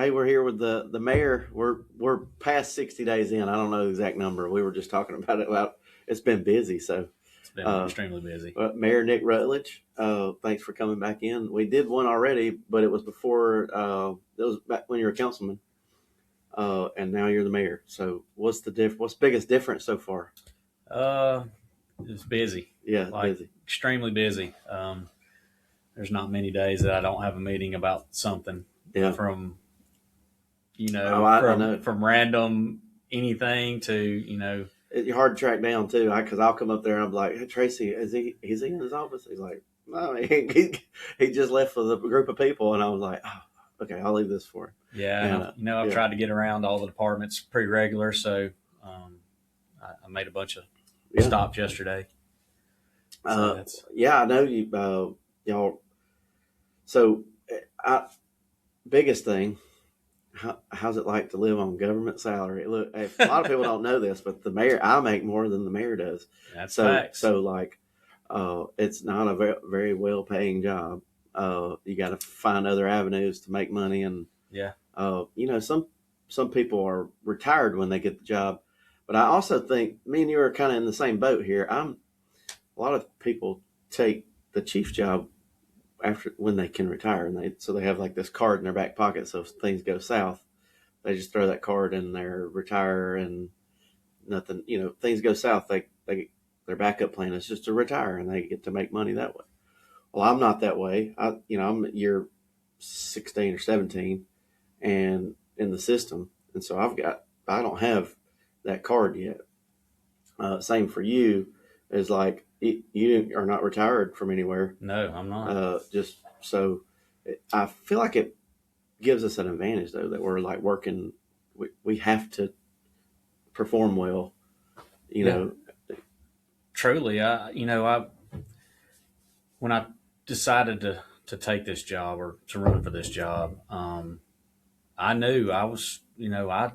Hey, we're here with the mayor. We're past 60 days in. I don't know the exact number. We were just talking about it. Well, it's been busy, so It's been extremely busy. Mayor Nick Rutledge, thanks for coming back in. We did one already, but it was before. It was back when you were a councilman, and now you're the mayor. So what's What's the biggest difference so far? It's busy. Yeah, busy. Extremely busy. There's not many days that I don't have a meeting about something. Yeah. From I know. from random anything to It's hard to track down too, because I'll come up there and I'm like, "Hey, Tracy, is he in his office?" He's like, "No, he just left with a group of people," and I was like, "Oh, okay, I'll leave this for him." Yeah, and, I've tried to get around all the departments pretty regular, so I made a bunch of stops yesterday. So I know you, y'all. So, biggest thing, how's it like to live on government salary? Look, a lot of people don't know this, but the mayor, I make more than the mayor does. That's facts. So like, it's not a very, very well paying job. You got to find other avenues to make money, and some people are retired when they get the job, but I also think me and you are kind of in the same boat here. A lot of people take the chief job after when they can retire, and they have like this card in their back pocket. So if things go south, they just throw that card in there, retire, and nothing. Things go south, their backup plan is just to retire, and they get to make money that way. Well, I'm not that way. I'm at year 16 or 17, and in the system, and so I don't have that card yet. Same for you, is like you are not retired from anywhere. No, I'm not. Just so I feel like it gives us an advantage though, that we're like working. We have to perform well. Truly, when I decided to take this job or to run for this job, I knew I was, I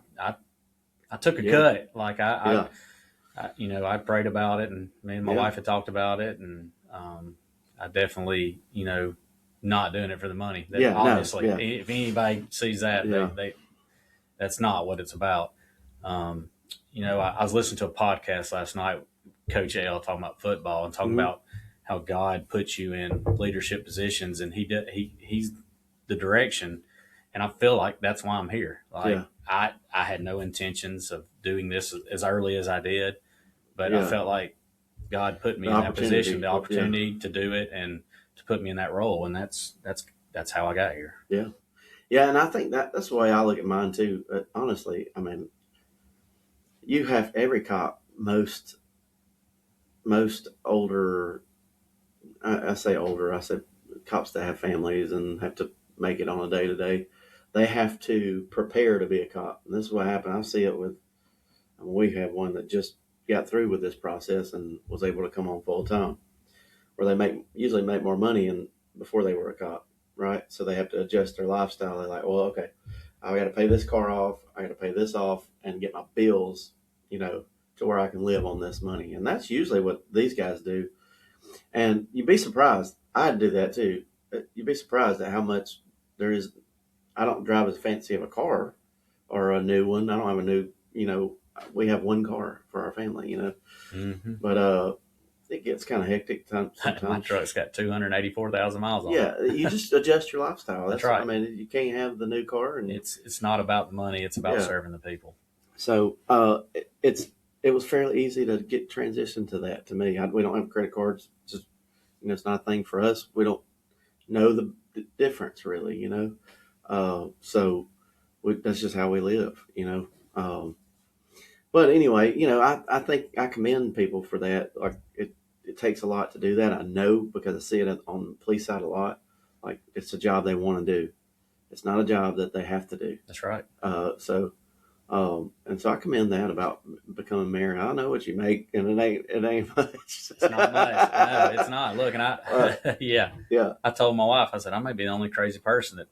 took a cut. Like I prayed about it, and me and my wife had talked about it, and I definitely, not doing it for the money. Obviously, if anybody sees that, that's not what it's about. I was listening to a podcast last night, Coach L talking about football and talking about how God puts you in leadership positions, and he's the direction. And I feel like that's why I'm here. I had no intentions of doing this as early as I did, but I felt like God put me in that position, the opportunity to do it, and to put me in that role, and that's how I got here. Yeah, and I think that's the way I look at mine too. Honestly, I mean, you have every cop, most older. I say older. I said cops that have families and have to make it on a day to day. They have to prepare to be a cop, and this is what happened. I see it with. We have one that just got through with this process and was able to come on full time, where they usually make more money before they were a cop, right? So they have to adjust their lifestyle. They're like, well, okay, I got to pay this car off, I got to pay this off, and get my bills, to where I can live on this money. And that's usually what these guys do. And you'd be surprised. I'd do that too. You'd be surprised at how much there is. I don't drive as fancy of a car or a new one. I don't have a new, we have one car for our family, but it gets kind of hectic sometimes. My truck's got 284,000 miles on it. Yeah, you just adjust your lifestyle. That's right. I mean, you can't have the new car, and it's not about the money; it's about serving the people. So it was fairly easy to get transitioned to that. To me, we don't have credit cards. It's just it's not a thing for us. We don't know the difference really, so that's just how we live, But anyway, I think I commend people for that. Like it takes a lot to do that. I know, because I see it on the police side a lot. Like it's a job they want to do. It's not a job that they have to do. That's right. And so I commend that about becoming mayor. I know what you make, and it ain't much. It's not much. No, it's not. Look, and I told my wife, I said, I may be the only crazy person that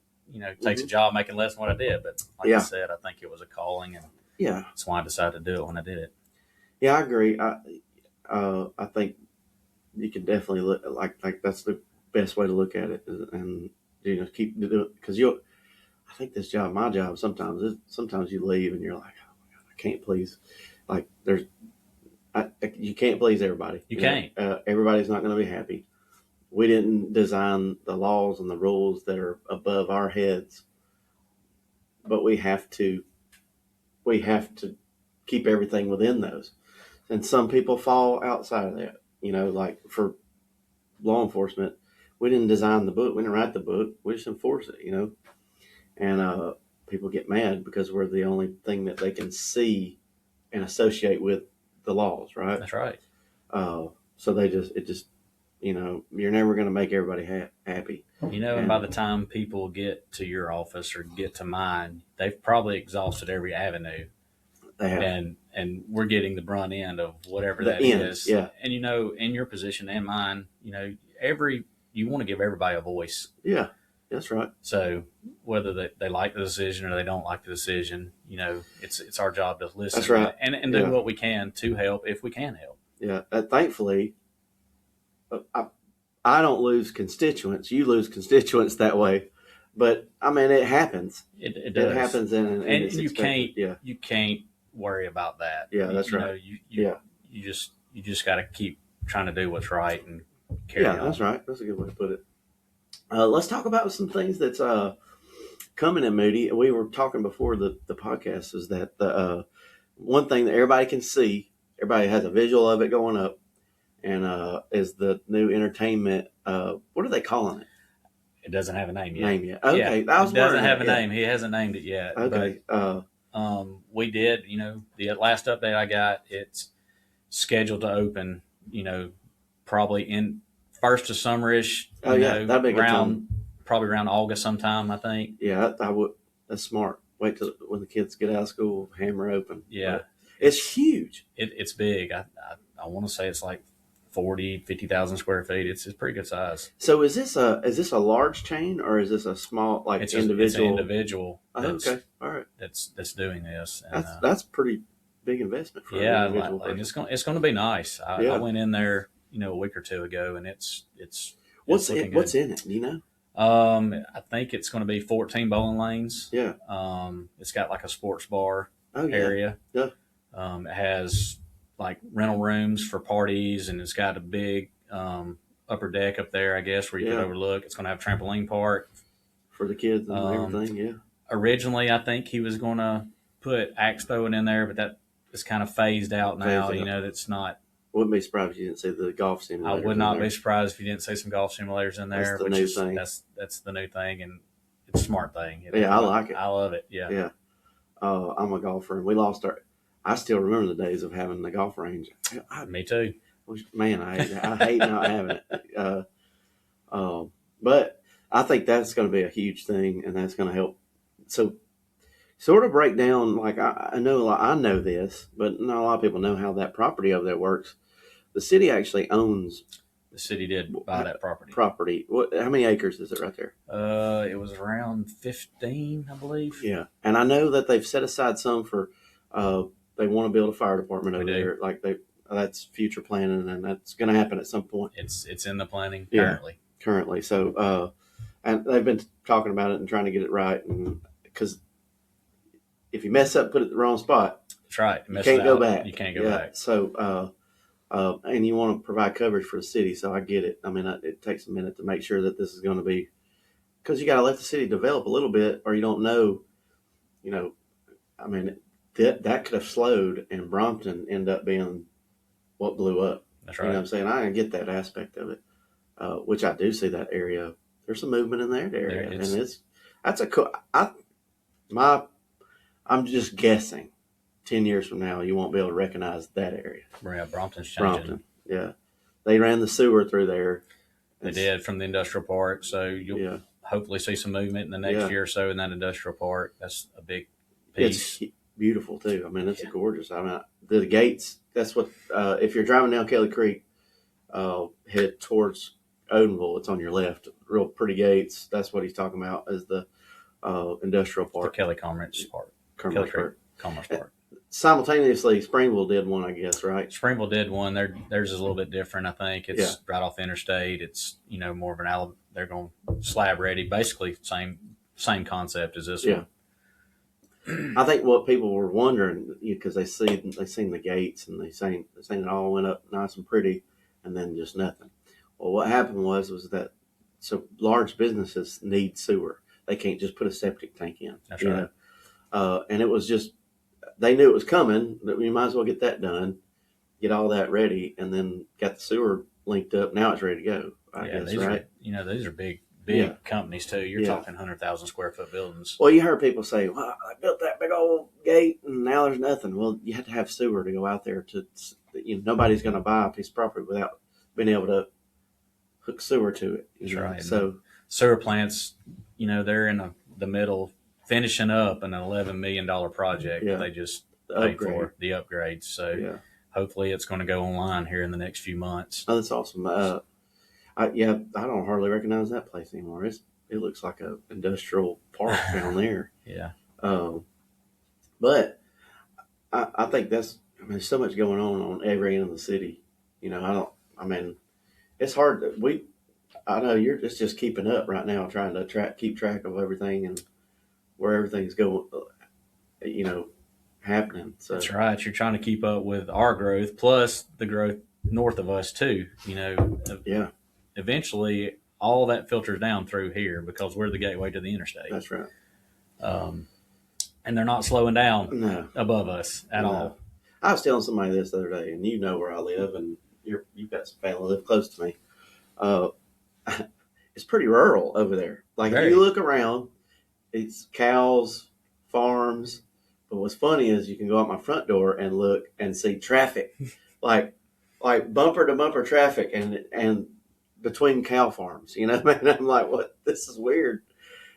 takes a job making less than what I did, but like I said, I think it was a calling, and that's why I decided to do it when I did it. Yeah, I agree. I think you can definitely look like that's the best way to look at it, and keep doing it, because I think this job, my job, sometimes you leave and you're like, oh my God, I can't please, like you can't please everybody. You can't. Everybody's not going to be happy. We didn't design the laws and the rules that are above our heads, but we have to keep everything within those. And some people fall outside of that. Like for law enforcement, we didn't design the book. We didn't write the book. We just enforce it. And people get mad because we're the only thing that they can see and associate with the laws, right? That's right. So you're never going to make everybody happy. And by the time people get to your office or get to mine, they've probably exhausted every avenue. They have. And we're getting the brunt end of whatever that is. Yeah. And in your position and mine, you want to give everybody a voice. Yeah, that's right. So whether they like the decision or they don't like the decision, it's our job to listen. That's right. And do what we can to help if we can help. Yeah. Thankfully, I don't lose constituents. You lose constituents that way. But I mean, it happens. It does. It happens, and you can't. Yeah. You can't worry about that. Yeah, that's right. You just got to keep trying to do what's right and carry on. Yeah, that's right. That's a good way to put it. Let's talk about some things that's coming in Moody. We were talking before the podcast is that the one thing that everybody can see, everybody has a visual of it going up, and is the new entertainment. What are they calling it? It doesn't have a name yet. Okay, it doesn't have a name. He hasn't named it yet. Okay. But, we did. The last update I got, it's scheduled to open. Probably in first of summerish. That'd be probably around August sometime, I think. Yeah, I would. That's smart. Wait till when the kids get out of school, hammer open. Yeah, but it's huge. It's big. I want to say it's like 50,000 square feet. It's pretty good size. So is this a large chain or is this a small individual? It's an individual. Okay, all right. That's doing this. And, that's pretty big investment for an individual person. And it's going to be 14 I went in there a week or two ago, and it's what's in it? Do you know? I think it's going to be 14 bowling lanes. Yeah. It's got like a sports bar area. Yeah. It has like rental rooms for parties, and it's got a big upper deck up there, I guess, where you can overlook. It's going to have a trampoline park for the kids and everything. Yeah. Originally, I think he was going to put axe throwing in there, but that is kind of phased out now. That's not. Wouldn't be surprised if you didn't see the golf simulator. I would not be surprised if you didn't see some golf simulators in there. That's the new thing. That's the new thing, and it's a smart thing. I like it. I love it. Yeah. Yeah. I'm a golfer, and we lost our. I still remember the days of having the golf range. Me too. Man, I hate not having it. But I think that's going to be a huge thing, and that's going to help. So, sort of break down. Like I know this, but not a lot of people know how that property over there works. The city actually owns. The city did buy that property. How many acres is it right there? It was around 15, I believe. Yeah, and I know that they've set aside some for. They want to build a fire department over there. Like that's future planning, and that's going to happen at some point. It's in the planning currently. So, and they've been talking about it and trying to get it right, and because if you mess up, put it in the wrong spot. That's right. You can't go back. You can't go back. So, and you want to provide coverage for the city. So I get it. I mean, it takes a minute to make sure that this is going to be, because you got to let the city develop a little bit, or you don't know. I mean, that could have slowed, and Brompton ended up being what blew up. That's right. You know what I'm saying? I get that aspect of it, which I do see that area. There's some movement in that area, and that's a cool. I'm just guessing. 10 years from now, you won't be able to recognize that area. Yeah, Brompton's changing. Yeah. They ran the sewer through there. They did from the industrial park, so you'll hopefully see some movement in the next year or so in that industrial park. That's a big piece. It's beautiful, too. I mean, it's gorgeous. I mean, the gates, that's what, if you're driving down Kelly Creek, head towards Odenville, it's on your left. Real pretty gates. That's what he's talking about is the industrial park. The Kelly Commerce Park. Commerce Park. Simultaneously, Springville did one, I guess, right? Springville did one. Theirs is a little bit different, I think. It's right off the interstate. It's, more of an they're going slab ready, basically same same concept as this Yeah. one. I think what people were wondering, because they seen the gates and they seen it all went up nice and pretty, and then just nothing. Well, what happened was that so large businesses need sewer. They can't just put a septic tank in. That's right. And it was just they knew it was coming. That we might as well get that done, get all that ready, and then got the sewer linked up. Now it's ready to go. I guess, right? These are big companies too. You're talking 100,000 square foot buildings. Well, you heard people say, "Well, I built that big old gate, and now there's nothing." Well, you have to have sewer to go out there. Nobody's going to buy a piece of property without being able to hook sewer to it. That's right. So sewer plants, they're in the middle, finishing up an $11 million project. Yeah. They just paid for the upgrades. So yeah. Hopefully it's going to go online here in the next few months. Oh, that's awesome. I don't hardly recognize that place anymore. It looks like a industrial park down there. Yeah. But I think there's so much going on every end of the city. It's hard I know it's just keeping up right now, trying to keep track of everything and where everything's going, happening. So that's right. You're trying to keep up with our growth plus the growth north of us too. Yeah. Eventually all that filters down through here because we're the gateway to the interstate. That's right. And they're not slowing down above us at all. I was telling somebody this the other day, and you know where I live, and you've got some family live close to me. It's pretty rural over there. Like if you look around, it's cows, farms. But what's funny is you can go out my front door and look and see traffic, like bumper to bumper traffic, and between cow farms. Man, I'm like, what? This is weird.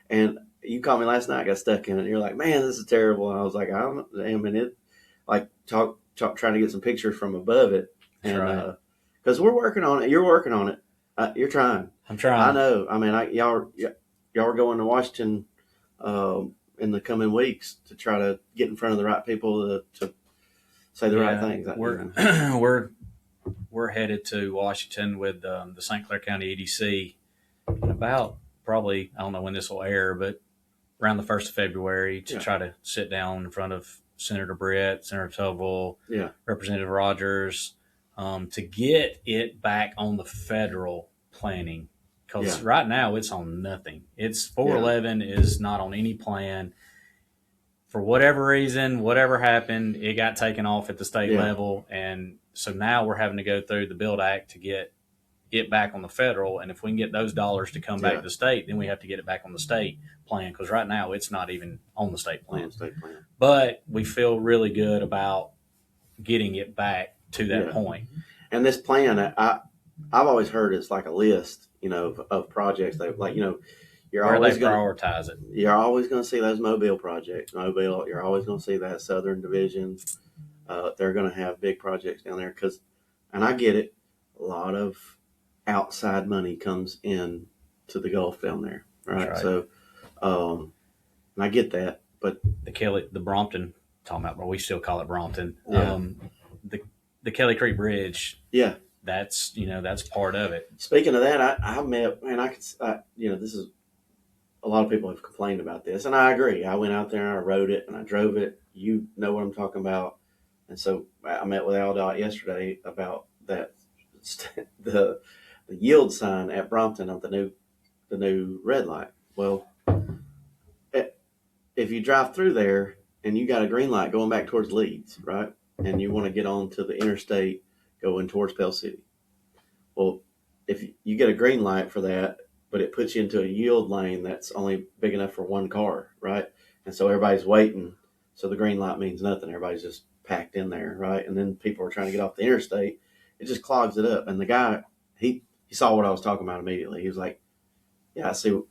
And you called me last night. I got stuck in it. And you're like, man, this is terrible. And I was like, I don't know. It like trying to get some pictures from above it, and because we're working on it. You're working on it. You're trying. I'm trying. I know. Y'all are going to Washington in the coming weeks to try to get in front of the right people to say the right things. We're headed to Washington with the St. Clair County EDC in about probably, I don't know when this will air, but around the 1st of February to try to sit down in front of Senator Brett, Senator Tubble, Representative Rogers, to get it back on the federal planning. Because right now it's on nothing. It's 411 is not on any plan. For whatever reason, whatever happened, it got taken off at the state level. And so now we're having to go through the BUILD Act to get it back on the federal. And if we can get those dollars to come back to the state, then we have to get it back on the state plan. Because right now it's not even on the state plan. But we feel really good about getting it back to that point. And this plan, I've always heard it's like a list, of projects. You're always going to prioritize it. You're always going to see those Mobile projects. You're always going to see that Southern Division. They're going to have big projects down there and I get it. A lot of outside money comes in to the Gulf down there, right? So, and I get that, but the Brompton, talking about, we still call it Brompton. The Kelly Creek Bridge. Yeah. That's part of it. Speaking of that, I met, and this is, a lot of people have complained about this, and I agree. I went out there and I rode it and I drove it. You know what I'm talking about. And so I met with Aldot yesterday about that, the yield sign at Brompton of the new red light. Well, if you drive through there and you got a green light going back towards Leeds, right? And you want to get on to the interstate going towards Pell City. Well, if you get a green light for that, but it puts you into a yield lane that's only big enough for one car, right? And so everybody's waiting. So the green light means nothing. Everybody's just packed in there, right? And then people are trying to get off the interstate. It just clogs it up. And the guy, he saw what I was talking about immediately. He was like, yeah, I see.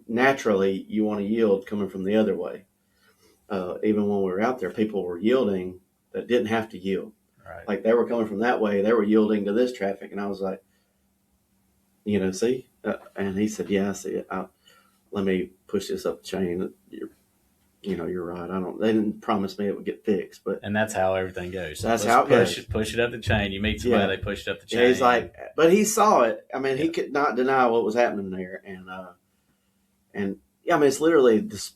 Naturally, you want to yield coming from the other way. Even when we were out there, people were yielding that didn't have to yield. Right. Like they were coming from that way, they were yielding to this traffic, and I was like, see? And he said, yeah, I see it. Let me push this up the chain. You're right. They didn't promise me it would get fixed, and that's how everything goes. That's how it goes. Push it up the chain. You meet somebody, they push it up the chain. Yeah, he's like, but he saw it. He could not deny what was happening there, and Yeah, I mean, it's literally this.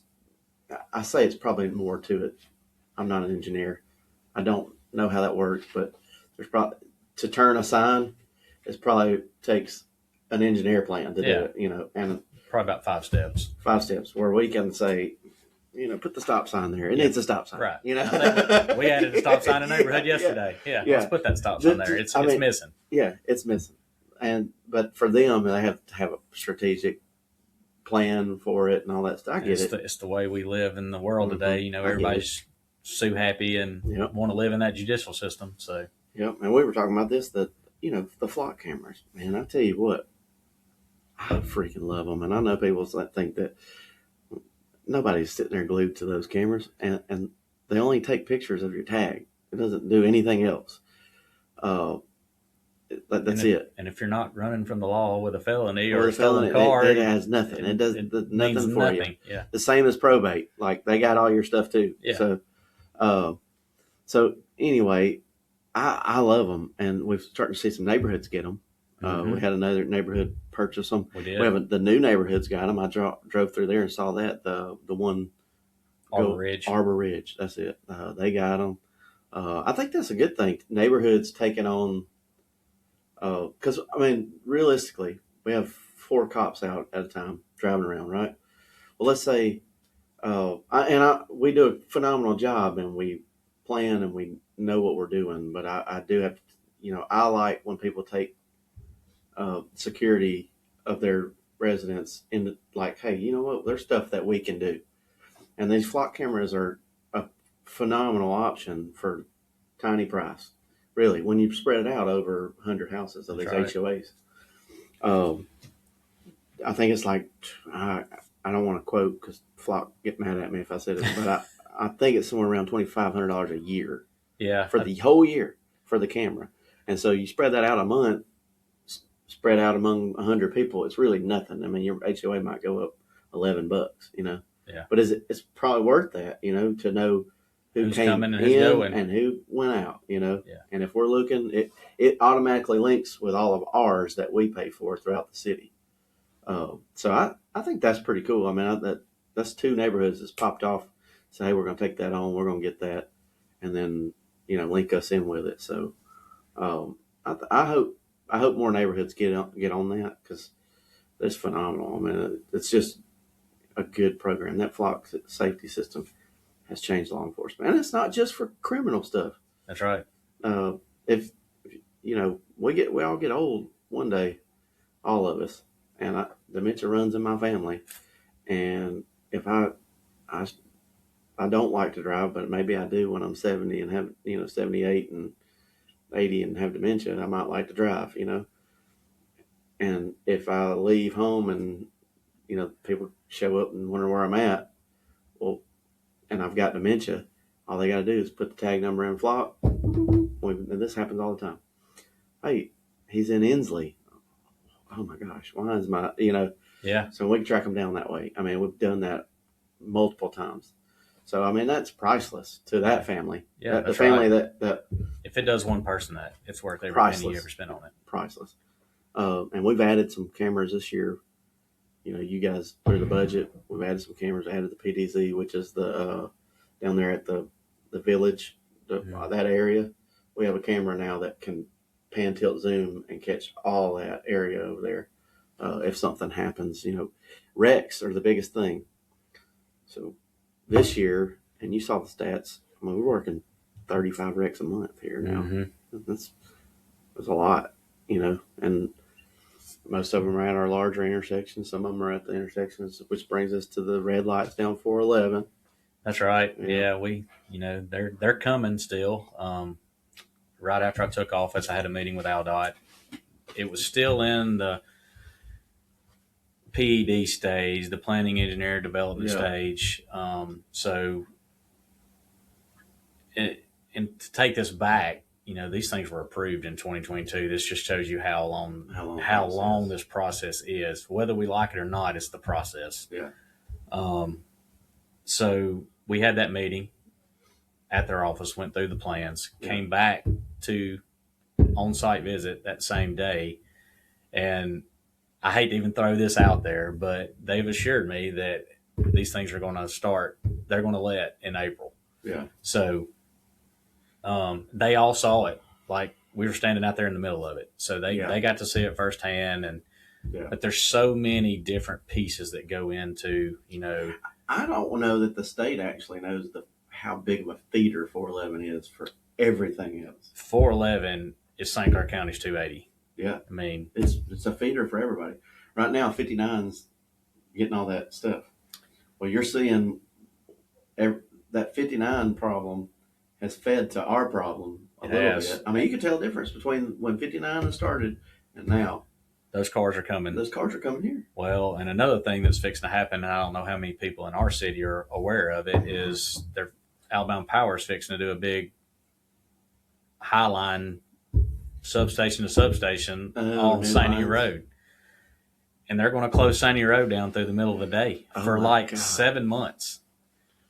I say it's probably more to it. I'm not an engineer. I don't know how that works, but there's probably to turn a sign, it probably takes an engineer plan to do Yeah. it, and Probably about 5 steps. 5 steps where we can say, put the stop sign there. It Yeah. needs a stop sign. Right. We added a stop sign in the neighborhood yesterday. Yeah. Let's put that stop sign there. It's missing. Yeah, it's missing. But for them, they have to have a strategic plan for it and all that stuff. I get it. It's the way we live in the world today. Everybody's so happy and want to live in that judicial system. So. Yep. And we were talking about this, the flock cameras. Man, I tell you what, I freaking love them. And I know people think that nobody's sitting there glued to those cameras, and they only take pictures of your tag. It doesn't do anything else. That's it. And if you're not running from the law with a felony or a stolen car, it has nothing. It does nothing for you. Yeah. The same as probate. Like they got all your stuff too. Yeah. So anyway, I love them, and we're starting to see some neighborhoods get them. We had another neighborhood purchase them. We did. The new neighborhoods got them. I drove through there and saw that the one Arbor Ridge. That's it. They got them. I think that's a good thing. Neighborhoods taking on, because I mean, realistically, we have 4 cops out at a time driving around, right? Well, let's say, we do a phenomenal job, and we plan and we know what we're doing. But I do have to, I like when people take security of their residents into, like, hey, you know what? There's stuff that we can do, and these flock cameras are a phenomenal option for tiny price. Really, when you spread it out over 100 houses of these HOAs, I think it's like, I don't want to quote because Flock get mad at me if I said it, but I think it's somewhere around $2,500 a year. Yeah, for the whole year for the camera, and so you spread that out a month, spread out among 100 people. It's really nothing. I mean, your HOA might go up $11. Yeah, but it's probably worth that. To know who's came coming and who's in going and who went out. Yeah. And if we're looking, it automatically links with all of ours that we pay for throughout the city. So I think that's pretty cool. I mean, that's 2 neighborhoods that's popped off. Say, hey, we're going to take that on. We're going to get that, and then link us in with it. So I hope more neighborhoods get on that, because it's phenomenal. I mean, it's just a good program. That flock safety system has changed law enforcement, and it's not just for criminal stuff. That's right. If we all get old one day, all of us, and dementia runs in my family, and if I don't like to drive, but maybe I do when I'm 70 and have 78 and 80 and have dementia, I might like to drive, and if I leave home and people show up and wonder where I'm at, well, and I've got dementia, all they got to do is put the tag number in Flock. And this happens all the time. Hey, he's in Inslee. Oh my gosh, why is my Yeah. So we can track them down that way. I mean, we've done that multiple times. So I mean, that's priceless to that family. Yeah, the family right. that if it does one person, that it's worth every penny you ever spent on it. Priceless. And we've added some cameras this year. You guys put in the budget. We've added some cameras. Added the PDZ, which is the down there at the village, that area. We have a camera now that can pan, tilt, zoom, and catch all that area over there. If something happens, wrecks are the biggest thing. So this year, and you saw the stats. I mean, we're working 35 wrecks a month here now. Mm-hmm. That's a lot, and most of them are at our larger intersections. Some of them are at the intersections, which brings us to the red lights down 411. That's right. Yeah, we, they're coming still. Right after I took office, I had a meeting with AlDOT. It was still in the PED stage, the planning engineer development stage. And to take this back, these things were approved in 2022. This just shows you how long this process is. Whether we like it or not, it's the process. Yeah. So we had that meeting at their office, went through the plans, came back to on-site visit that same day, and I hate to even throw this out there, but they've assured me that these things are going to start. They're going to let in April. Yeah. So they all saw it. Like we were standing out there in the middle of it, so they got to see it firsthand. And but there's so many different pieces that go into, I don't know that the state actually knows how big of a feeder 411 is for everything else. 411 is St. Clair County's 280. Yeah. I mean, it's a feeder for everybody. Right now, 59's getting all that stuff. Well, you're seeing that 59 problem has fed to our problem a little bit. I mean, you can tell the difference between when 59 started and now. Those cars are coming. Those cars are coming here. Well, and another thing that's fixing to happen, and I don't know how many people in our city are aware of it, is Alabama Power is fixing to do a big high line substation to substation on Sandy Road. And they're going to close Sandy Road down through the middle of the day for 7 months.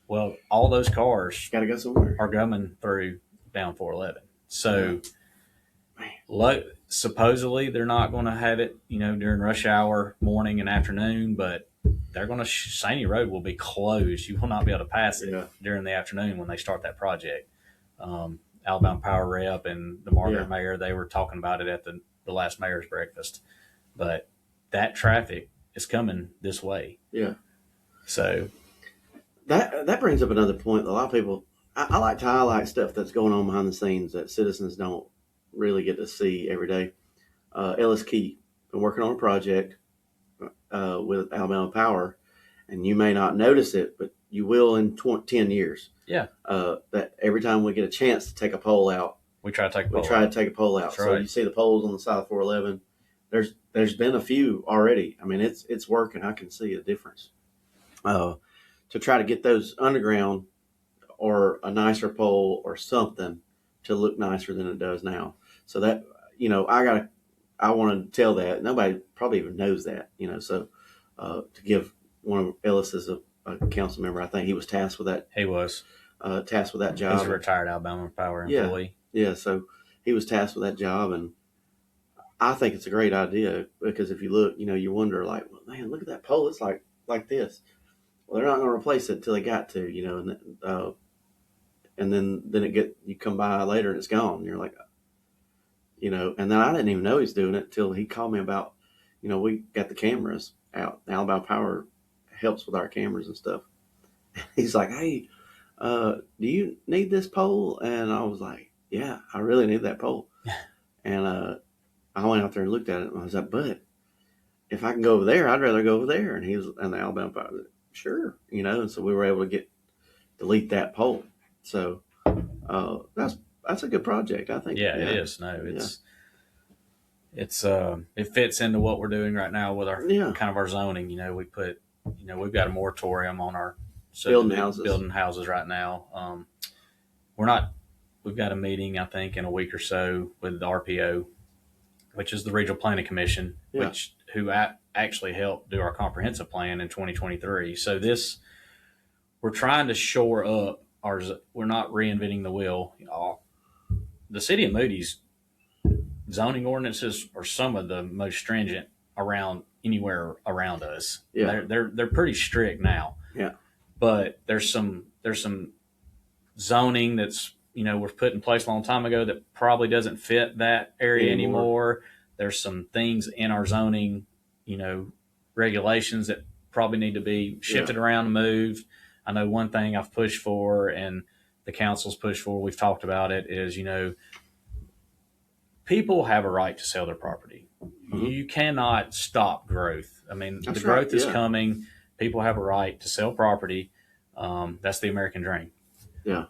Well, all those cars got to go somewhere. Are coming through down 411. So supposedly they're not going to have it, during rush hour, morning and afternoon, but they're going to Sandy Road will be closed. You will not be able to pass it during the afternoon when they start that project. Alabama Power Rep and the Margaret Mayor, they were talking about it at the last mayor's breakfast. But that traffic is coming this way. Yeah. So that brings up another point. A lot of people, I like to highlight stuff that's going on behind the scenes that citizens don't really get to see every day. Ellis Key been working on a project with Alabama Power, and you may not notice it, but you will in 10 years. Yeah. That every time we get a chance to take a pole out, we try to take a pole out. So you see the poles on the side of 411. There's been a few already. I mean, it's working. I can see a difference. To try to get those underground or a nicer pole or something to look nicer than it does now. So that, I want to tell that. Nobody probably even knows that, so to give one of Ellis as a council member, I think he was tasked with that. He was. Tasked with that job. He's a retired Alabama Power employee. Yeah, so he was tasked with that job, and I think it's a great idea because if you look, you wonder like, well, man, look at that pole. It's like this. Well, they're not going to replace it until they got to, and then you come by later and it's gone. And you're like, and then I didn't even know he's doing it till he called me about, we got the cameras out. Alabama Power helps with our cameras and stuff. He's like, hey, do you need this pole? And I was like, yeah, I really need that pole. And I went out there and looked at it and I was like, but if I can go over there, I'd rather go over there. And the Alabama Power, sure, and so we were able to delete that pole. So that's a good project, I think. Yeah, it is. No, it fits into what we're doing right now with our kind of our zoning. We put, we've got a moratorium on our building houses right now. We've got a meeting, I think, in a week or so with the RPO, which is the Regional Planning Commission, who actually helped do our comprehensive plan in 2023. So we're trying to shore up we're not reinventing the wheel. The city of Moody's zoning ordinances are some of the most stringent anywhere around us. Yeah. They're pretty strict now. Yeah. But there's some zoning that's, was put in place a long time ago that probably doesn't fit that area anymore. There's some things in our zoning, regulations that probably need to be shifted around and moved. I know one thing I've pushed for and the council's pushed for, we've talked about it, is, people have a right to sell their property. Mm-hmm. You cannot stop growth. I mean, the growth is coming. People have a right to sell property. That's the American dream. Yeah.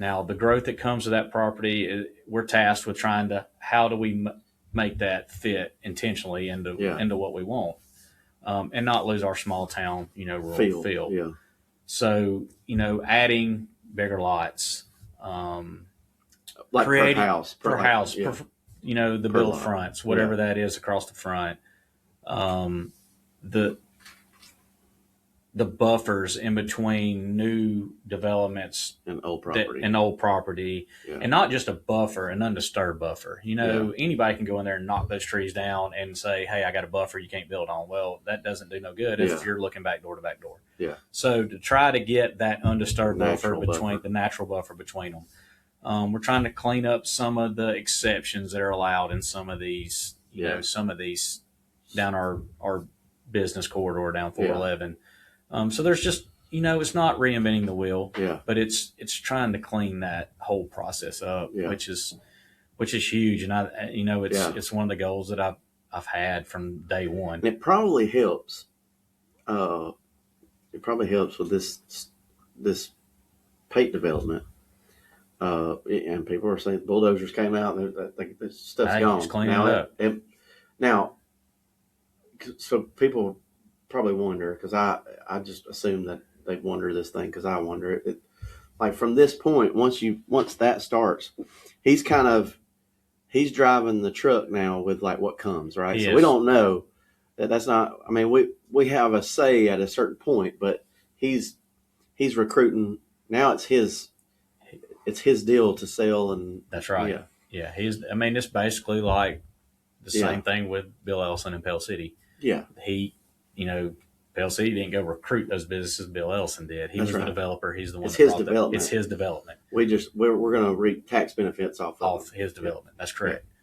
Now, the growth that comes with that property, we're tasked with how do we make that fit intentionally into what we want, and not lose our small town, rural feel. Yeah. So, adding bigger lots, like creating per house, the build fronts, whatever that is across the front. the buffers in between new developments and old property, and not just a buffer, an undisturbed buffer. Anybody can go in there and knock those trees down and say, "Hey, I got a buffer you can't build on." Well, that doesn't do no good if you're looking back door to back door. Yeah. So to try to get that undisturbed Natural the natural buffer between them, we're trying to clean up some of the exceptions that are allowed in some of these. Some of these down our business corridor down 411. So there's just it's not reinventing the wheel, but it's trying to clean that whole process up, which is huge, and it's one of the goals that I've had from day one. And it probably helps. It probably helps with this Pate development. And people are saying bulldozers came out and this stuff's gone. Just cleaning it up. Now, so people probably wonder, because I just assume that they wonder this thing, because I wonder it. Like from this point, once that starts, he's driving the truck now with like what comes, right? So we don't know that's not. I mean, we have a say at a certain point, but he's recruiting now. It's his deal to sell, and that's right. Yeah. It's basically like the same thing with Bill Ellison in Pell City. Yeah, Pell City didn't go recruit those businesses. Bill Ellison did. He was the developer. He's the one. It's his development. It's his development. We're going to reap tax benefits off his development. That's correct. Yeah.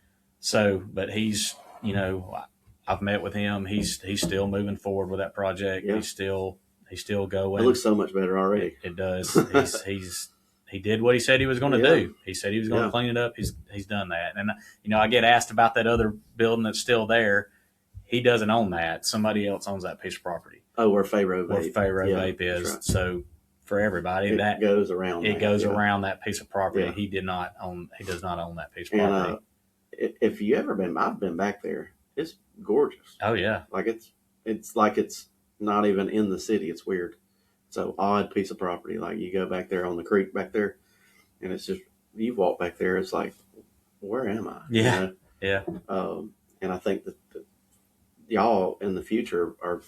So, but he's I've met with him. He's still moving forward with that project. Yeah. He's still going. It looks so much better already. It does. He did what he said he was going to do. He said he was going to clean it up. He's done that. And I get asked about that other building that's still there. He doesn't own that. Somebody else owns that piece of property. Oh, where Pharaoh Vape is. Right. So for everybody, it goes around that piece of property. Yeah. He does not own that piece of property. If you ever been, I've been back there. It's gorgeous. Oh yeah. Like it's like it's not even in the city. It's weird. It's an odd piece of property. Like you go back there on the creek back there, and it's just, you walk back there, it's like, where am I? Yeah. Yeah. And I think that y'all in the future are,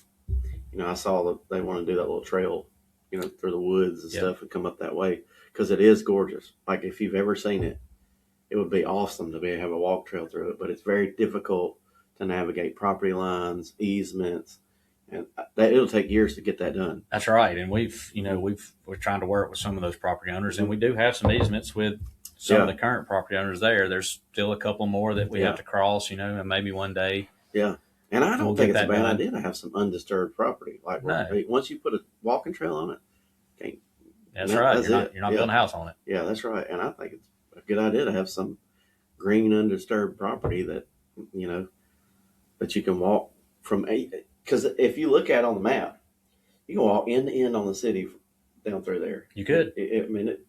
I saw that they want to do that little trail, through the woods and stuff and come up that way, because it is gorgeous. Like if you've ever seen it, it would be awesome to have a walk trail through it, but it's very difficult to navigate property lines, easements, and it'll take years to get that done. That's right. And we're trying to work with some of those property owners, and we do have some easements with some of the current property owners there. There's still a couple more that we have to cross, and maybe one day. Yeah. And I don't think it's a bad idea to have some undisturbed property. Like once you put a walking trail on it, that's right. You're not building a house on it. Yeah, that's right. And I think it's a good idea to have some green undisturbed property that that you can walk from. Because if you look at it on the map, you can walk end to end on the city down through there. You could. It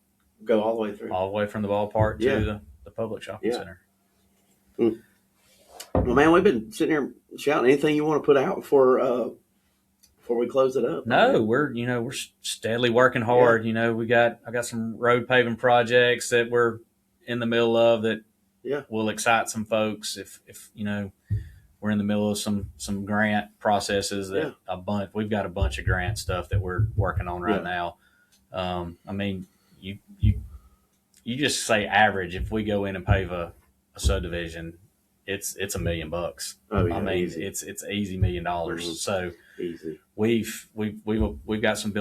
go all the way through. All the way from the ballpark to the public shopping center. Mm. Well, man, we've been sitting here shouting. Anything you want to put out before we close it up? No, we're steadily working hard. Yeah. I got some road paving projects that we're in the middle of that will excite some folks. If we're in the middle of some grant processes that we've got a bunch of grant stuff that we're working on right now. You just say average. If we go in and pave a subdivision, it's $1 million. Oh yeah, easy. It's easy $1 million. Mm-hmm. So easy. We've got some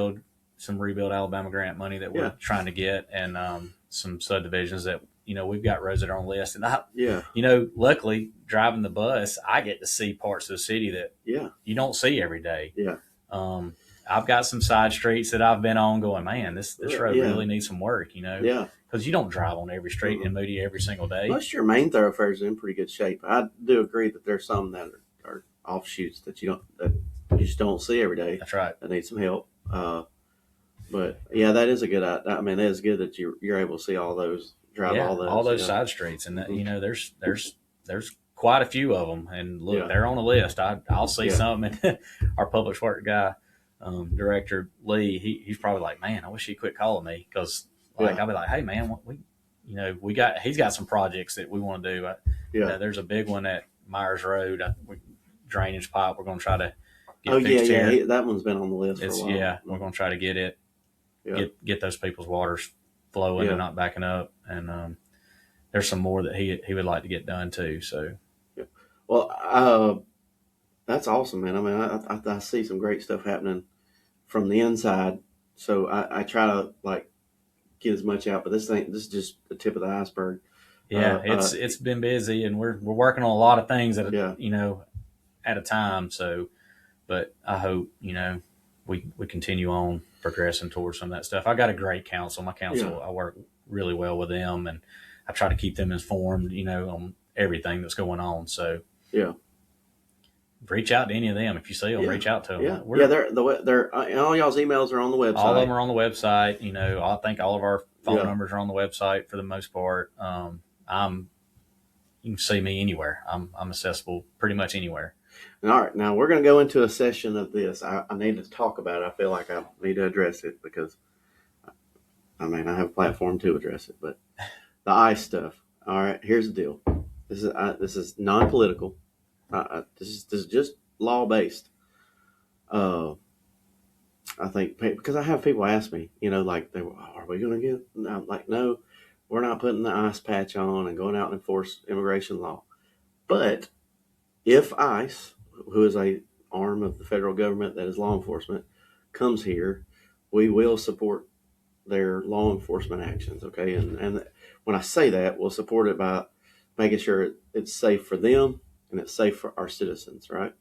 Rebuild Alabama grant money that we're trying to get, and some subdivisions that we've got roads that are on the list. And luckily driving the bus, I get to see parts of the city that you don't see every day. Yeah. I've got some side streets that I've been on going, man, this road really needs some work, Yeah. Because you don't drive on every street in Moody every single day. Most of your main thoroughfares are in pretty good shape. I do agree that there's some that are offshoots that you just don't see every day. That's right. That need some help. But that is a good. I mean, that is good that you're able to see all those, drive all those side streets, and that there's quite a few of them. And look, they're on the list. I'll see some, and our public works guy, director Lee, he's probably like, man, I wish he quit calling me, because I'll be like, hey man, he's got some projects that we want to do. There's a big one at Myers Road, drainage pipe. We're going to try to get yeah, fixed here. that one's been on the list for a while. Yeah, we're going to try to get it, get those people's waters flowing and not backing up. And there's some more that he would like to get done too. So, well, that's awesome, man. I mean, I see some great stuff happening from the inside. So I try to like get as much out, but this is just the tip of the iceberg. Yeah, it's been busy, and we're working on a lot of things at yeah. At a time. So, but I hope we continue on progressing towards some of that stuff. I got a great council. My council, I work really well with them, and I try to keep them informed, on everything that's going on. So yeah, reach out to any of them if you see them. Reach out to them. Yeah, they're all y'all's emails are on the website. All of them are on the website. I think all of our phone numbers are on the website for the most part. You can see me anywhere. I'm accessible pretty much anywhere. All right, now we're going to go into a session of this. I need to talk about it. I feel like I need to address it because, I mean, I have a platform to address it. But the ICE stuff. All right, here's the deal. This is non-political. This is just law based. I think because I have people ask me, like are we going to get? And I'm like, no, we're not putting the ICE patch on and going out and enforce immigration law. But if ICE, who is a arm of the federal government that is law enforcement, comes here, we will support their law enforcement actions. Okay, and when I say that, we'll support it by making sure it's safe for them and it's safe for our citizens. Right.